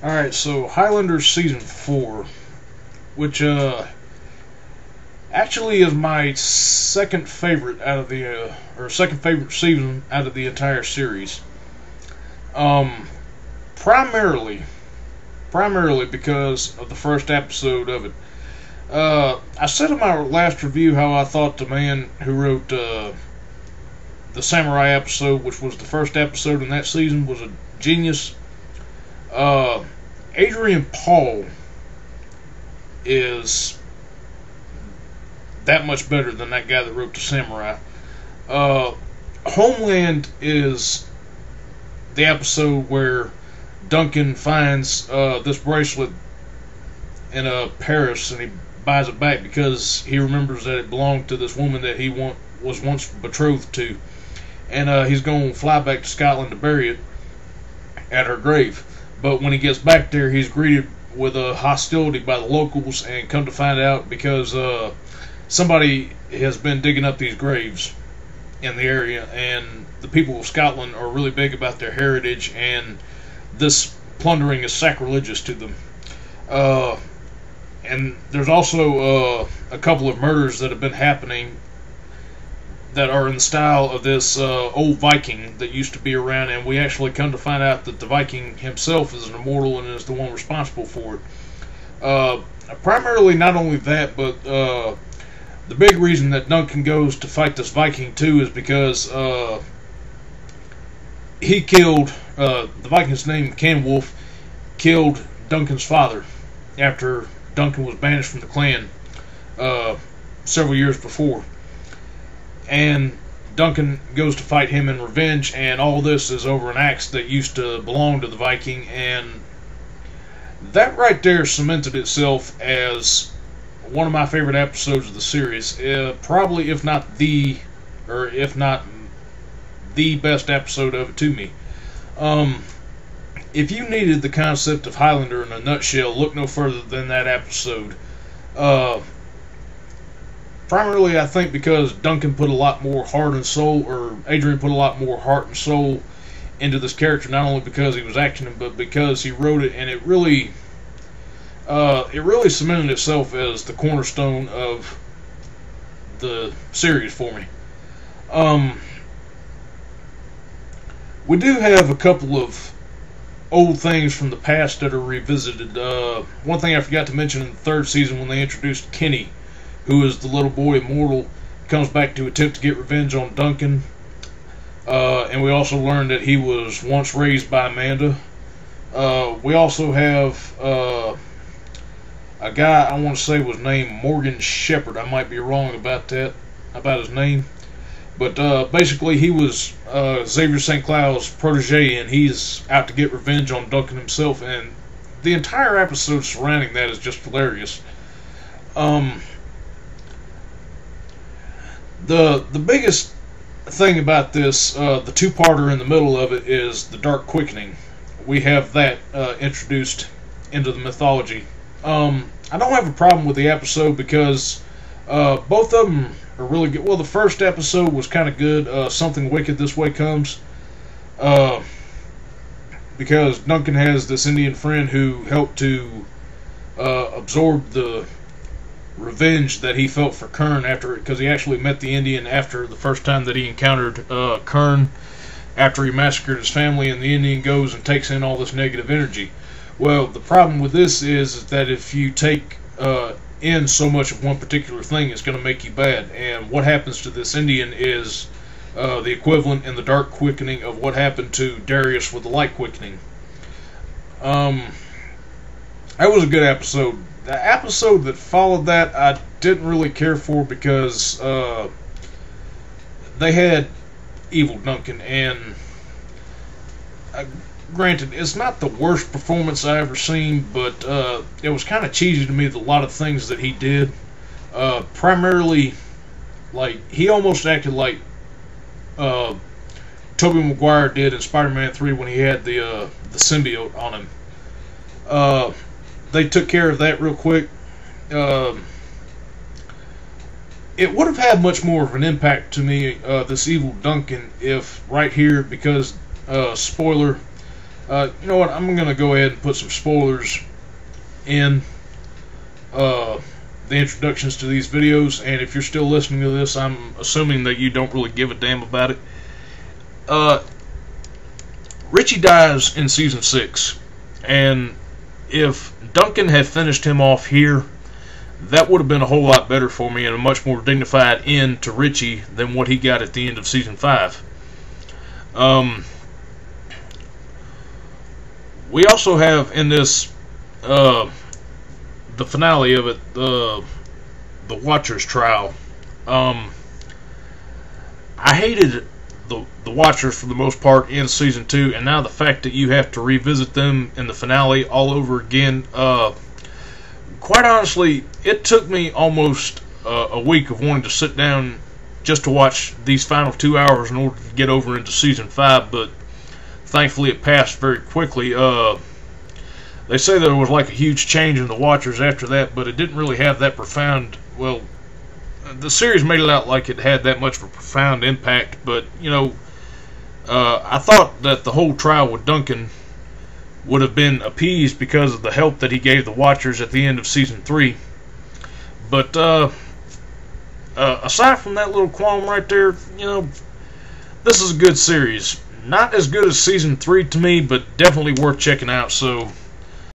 Alright, so Highlander Season 4, which actually is my second favorite out of the, or second favorite season out of the entire series. Um, primarily, primarily because of the first episode of it. I said in my last review how I thought the man who wrote the Samurai episode, which was the first episode in that season, was a genius. Adrian Paul is that much better than that guy that wrote the Samurai. Homeland is the episode where Duncan finds this bracelet in Paris, and he buys it back because he remembers that it belonged to this woman that he was once betrothed to, and he's going to fly back to Scotland to bury it at her grave. But when he gets back there, he's greeted with a hostility by the locals, and come to find out because somebody has been digging up these graves in the area, and the people of Scotland are really big about their heritage, and this plundering is sacrilegious to them. And there's also a couple of murders that have been happening that are in the style of this old Viking that used to be around, and we actually come to find out that the Viking himself is an immortal and is the one responsible for it. Primarily not only that, but the big reason that Duncan goes to fight this Viking too is because he killed, the Viking's name, Canwolf, killed Duncan's father after Duncan was banished from the clan several years before. And Duncan goes to fight him in revenge, and all this is over an axe that used to belong to the Viking, and that right there cemented itself as one of my favorite episodes of the series. Probably, if not the best episode of it to me. If you needed the concept of Highlander in a nutshell, look no further than that episode. Primarily, I think because Duncan put a lot more heart and soul, or Adrian put a lot more heart and soul into this character, not only because he was acting it, but because he wrote it, and it really cemented itself as the cornerstone of the series for me. We do have a couple of old things from the past that are revisited. One thing I forgot to mention in the third season, when they introduced Kenny, who is the little boy immortal, comes back to attempt to get revenge on Duncan. And we also learned that he was once raised by Amanda. We also have a guy, I want to say was named Morgan Shepherd. I might be wrong about that, about his name. But basically he was Xavier St. Cloud's protege, and he's out to get revenge on Duncan himself. And the entire episode surrounding that is just hilarious. The biggest thing about this, the two-parter in the middle of it, is the Dark Quickening. We have that introduced into the mythology. I don't have a problem with the episode because both of them are really good. Well, the first episode was kind of good, Something Wicked This Way Comes, because Duncan has this Indian friend who helped to absorb the revenge that he felt for Kern after it, because he actually met the Indian after the first time that he encountered Kern, after he massacred his family, and the Indian goes and takes in all this negative energy. Well, the problem with this is that if you take in so much of one particular thing, it's going to make you bad. And what happens to this Indian is the equivalent in the Dark Quickening of what happened to Darius with the Light Quickening. That was a good episode. The episode that followed that I didn't really care for because they had Evil Duncan, and granted, it's not the worst performance I ever seen, but it was kind of cheesy to me, a lot of things that he did. Primarily, like, he almost acted like Tobey Maguire did in Spider-Man 3 when he had the symbiote on him. They took care of that real quick. It would have had much more of an impact to me, this Evil Duncan, if right here, because, spoiler, You know what? I'm going to go ahead and put some spoilers in the introductions to these videos, and if you're still listening to this, I'm assuming that you don't really give a damn about it. Richie dies in season 6, and if Duncan had finished him off here, that would have been a whole lot better for me and a much more dignified end to Richie than what he got at the end of season 5. We also have in this the finale of it, the Watcher's trial. I hated the Watchers for the most part in season 2, and now the fact that you have to revisit them in the finale all over again. Quite honestly, it took me almost a week of wanting to sit down just to watch these final 2 hours in order to get over into season 5, but thankfully it passed very quickly. They say there was like a huge change in the Watchers after that, but it didn't really have that profound. Well, the series made it out like it had that much of a profound impact, but you know, I thought that the whole trial with Duncan would have been appeased because of the help that he gave the Watchers at the end of season 3. But aside from that little qualm right there, you know, this is a good series. Not as good as season 3 to me, but definitely worth checking out. So